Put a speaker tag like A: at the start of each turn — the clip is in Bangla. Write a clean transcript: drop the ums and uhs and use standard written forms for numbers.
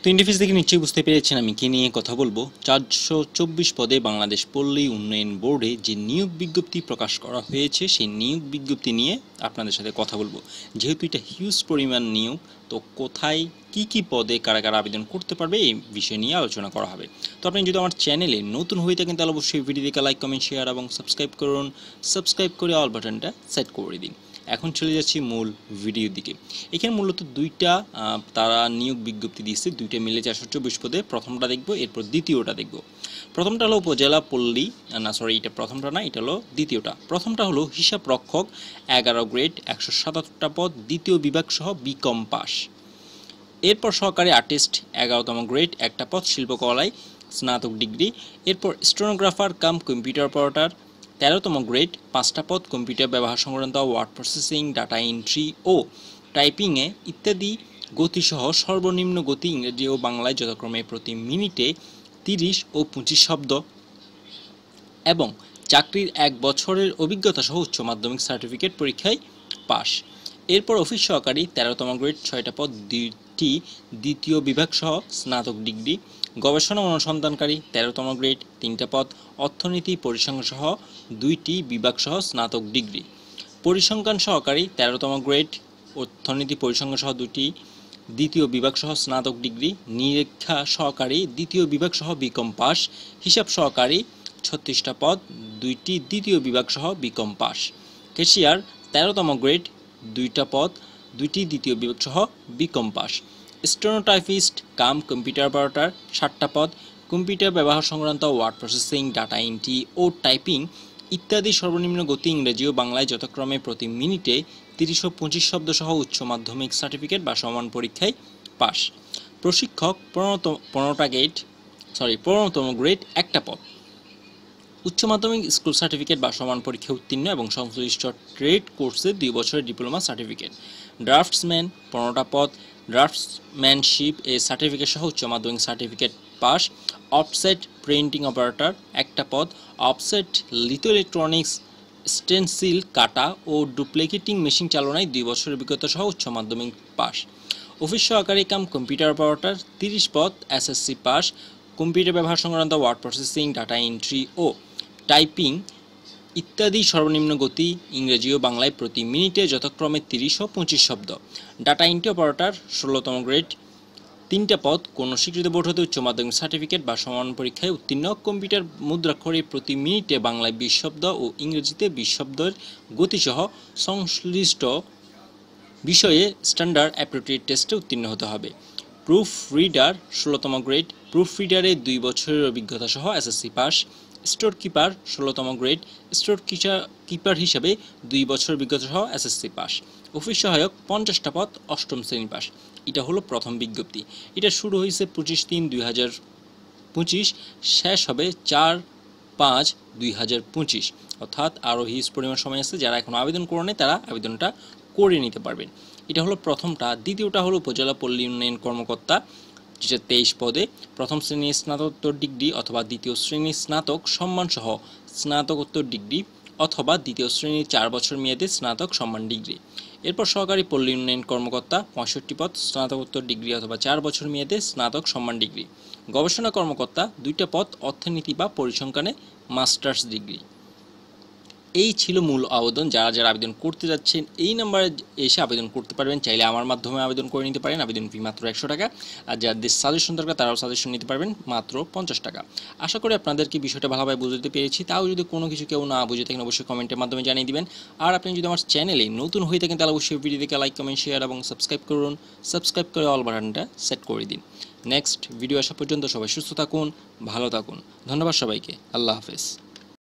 A: তো ইন্টারফেস দেখে নিশ্চয়ই বুঝতে পেরেছেন আমি কি নিয়ে কথা বলবো। 424 পদে বাংলাদেশ পল্লী উন্নয়ন বোর্ডে যে নিয়োগ বিজ্ঞপ্তি প্রকাশ করা হয়েছে সেই নিয়োগ বিজ্ঞপ্তি নিয়ে আপনাদের সাথে কথা বলবো। যেহেতু এটা হিউজ পরিমাণ নিয়োগ, তো কোথায় কি পদে কারা কারা আবেদন করতে পারবে এই বিষয় নিয়ে আলোচনা করা হবে। তো আপনি যদি আমার চ্যানেলে নতুন হয়ে থাকেন তাহলে অবশ্যই ভিডিওটিকে লাইক, কমেন্ট, শেয়ার এবং সাবস্ক্রাইব করুন। সাবস্ক্রাইব করে অল বাটনটা সেট করে দিন। এখন চলে যাচ্ছি মূল ভিডিওর দিকে। এখানে মূলত দুইটা তারা নিয়োগ বিজ্ঞপ্তি দিয়েছে, দুইটা মিলে 424 পদে। প্রথমটা দেখব, এরপর দ্বিতীয়টা দেখব। প্রথমটা হলো উপজেলা পল্লী, এটা প্রথমটা না, এটা হলো দ্বিতীয়টা। প্রথমটা হলো হিসাব রক্ষক, 11 গ্রেড, 177টা পদ, দ্বিতীয় বিভাগ সহ বিকম পাস। এরপর সহকারী আর্টিস্ট, 11তম গ্রেড, একটা পদ, শিল্পকলায় স্নাতক ডিগ্রি। এরপর স্টেনোগ্রাফার কাম কম্পিউটার অপারেটর, 13তম গ্রেড, 5টা পদ, কম্পিউটার ব্যবহার সংক্রান্ত, ওয়ার্ড প্রসেসিং, ডাটা এন্ট্রি ও টাইপিংয়ে ইত্যাদি গতিসহ সর্বনিম্ন গতি ইংরেজি ও বাংলায় যথাক্রমে প্রতি মিনিটে 30 ও 25 শব্দ এবং চাকরির 1 বছরের অভিজ্ঞতা সহ উচ্চ মাধ্যমিক সার্টিফিকেট পরীক্ষায় পাস। এরপর অফিস সহকারী, 13তম গ্রেড, 6টা পদ, 2টি দ্বিতীয় বিভাগ সহ স্নাতক ডিগ্রি। গবেষণা অনুসন্ধানকারী, 13তম গ্রেড, 3টা পদ, অর্থনীতি পরিসংখ্যান সহ 2টি বিভাগ সহ স্নাতক ডিগ্রি। পরিসংখ্যান সহকারী, 13তম গ্রেড, অর্থনীতি পরিসংখ্যান সহ 2টি দ্বিতীয় বিভাগ সহ স্নাতক ডিগ্রি। নিরীক্ষা সহকারী, দ্বিতীয় বিভাগ সহ বিকম পাস। হিসাব সহকারী, 36টা পদ, 2টি দ্বিতীয় বিভাগ সহ বিকম পাস। ক্যাশিয়ার, 13তম গ্রেড, 2টা পদ, 2টি দ্বিতীয় বিভাগ সহ BCom pass. Stenotypist cum computer operator, 7টা পদ, কম্পিউটার ব্যবহার সংক্রান্ত, ওয়ার্ড প্রসেসিং, ডাটা এন্ট্রি ও টাইপিং ইত্যাদি সর্বনিম্ন গতি ইংরেজি ও বাংলায় যথাক্রমে প্রতি মিনিটে 30 ও 25 শব্দ সহ উচ্চ মাধ্যমিক সার্টিফিকেট বা সমান পরীক্ষায় পাস। প্রশিক্ষক, 15তম গ্রেড, একটা পদ, উচ্চ মাধ্যমিক স্কুল সার্টিফিকেট বা সমান পরীক্ষায় উত্তীর্ণ এবং সংশ্লিষ্ট ট্রেড কোর্সে 2 বছরের ডিপ্লোমা সার্টিফিকেট। ড্রাফটসম্যান, 15টা পদ, ড্রাফটসম্যানশিপ এ সার্টিফিকেট সহ উচ্চ মাধ্যমিক certificate pass. Offset printing operator, একটা পদ, অফসেট লিথো ইলেকট্রনিক্স স্টেনসিল কাটা ও ডুপ্লিকেটিং মেশিন চালনায় 2 বছরের অভিজ্ঞতা সহ উচ্চ মাধ্যমিক পাস। অফিস সহকারী কাম কম্পিউটার অপারেটর, 30 পদ, এসএসসি পাস। কম্পিউটার ব্যবহার সংক্রান্ত, ওয়ার্ড প্রসেসিং, ডাটা এন্ট্রি ও টাইপিং ইত্যাদি সর্বনিম্ন গতি ইংরেজি ও বাংলায় প্রতি মিনিটে যথাক্রমে 30 ও 25 শব্দ। ডাটা এন্ট্রি অপারেটর, 16তম গ্রেড, 3টা পদ, কোন স্বীকৃত বোর্ড হতে উচ্চ মাধ্যমিক সার্টিফিকেট বা সমান পরীক্ষায় উত্তীর্ণ। কম্পিউটার মুদ্রাক্ষরে প্রতি মিনিটে বাংলায় 20 শব্দ ও ইংরেজিতে 20 শব্দের গতিসহ সংশ্লিষ্ট বিষয়ে স্ট্যান্ডার্ড অ্যাপটিটিউড টেস্টে উত্তীর্ণ হতে হবে। প্রুফ রিডার, 16তম গ্রেড, প্রুফ রিডারে 2 বছরের অভিজ্ঞতা সহ এসএসসি পাস। স্টোর কিপার, 16তম গ্রেড, স্টোর কিপার হিসাবে 2 বছর অভিজ্ঞতা সহ এসএসসি পাস। অফিস সহায়ক, 50টা পদ, 8ম শ্রেণী পাস। এটা হলো প্রথম বিজ্ঞপ্তি। এটা শুরু হয়েছে 25/3/2025, শেষ হবে 4/5/2025, অর্থাৎ আরও হিউজ পরিমাণ সময় আছে। যারা এখন আবেদন করে নেয় তারা আবেদনটা করে নিতে পারবেন। এটা হলো প্রথমটা। দ্বিতীয়টা হলো উপজেলা পল্লী উন্নয়ন কর্মকর্তা, যেটা 23 পদে, প্রথম শ্রেণীর স্নাতকোত্তর ডিগ্রি অথবা দ্বিতীয় শ্রেণীর স্নাতক সম্মানসহ স্নাতকোত্তর ডিগ্রি অথবা দ্বিতীয় শ্রেণীর 4 বছর মেয়াদী স্নাতক সম্মান ডিগ্রি। এরপর সহকারী পল্লী উন্নয়ন কর্মকর্তা, 65 পদ, স্নাতকোত্তর ডিগ্রি অথবা 4 বছর মেয়াদী স্নাতক সম্মান ডিগ্রি। গবেষণা কর্মকর্তা, 2টা পদ, অর্থনীতি বা পরিসংখ্যানে মাস্টার্স ডিগ্রি। এই ছিল মূল আবেদন। যারা আবেদন করতে যাচ্ছেন এই নাম্বারে এসে আবেদন করতে পারবেন। চাইলে আমার মাধ্যমে আবেদন করে নিতে পারেন। আবেদন ফি মাত্র 100 টাকা। আর যাদের সাজেশন দরকার তারাও সাজেশন নিতে পারবেন মাত্র 50 টাকা। আশা করি আপনাদেরকে বিষয়টা ভালোভাবে বুঝতে পেরেছি। তাও যদি কোনো কিছু কেউ না বুঝে থাকেন অবশ্যই কমেন্টের মাধ্যমে জানিয়ে দিবেন। আর আপনি যদি আমার চ্যানেলে নতুন হয়ে থাকেন তাহলে অবশ্যই ভিডিওটিকে লাইক, কমেন্ট, শেয়ার এবং সাবস্ক্রাইব করুন। সাবস্ক্রাইব করে অল বাটনটা সেট করে দিন। নেক্সট ভিডিও আসা পর্যন্ত সবাই সুস্থ থাকুন, ভালো থাকুন। ধন্যবাদ সবাইকে। আল্লাহ হাফেজ।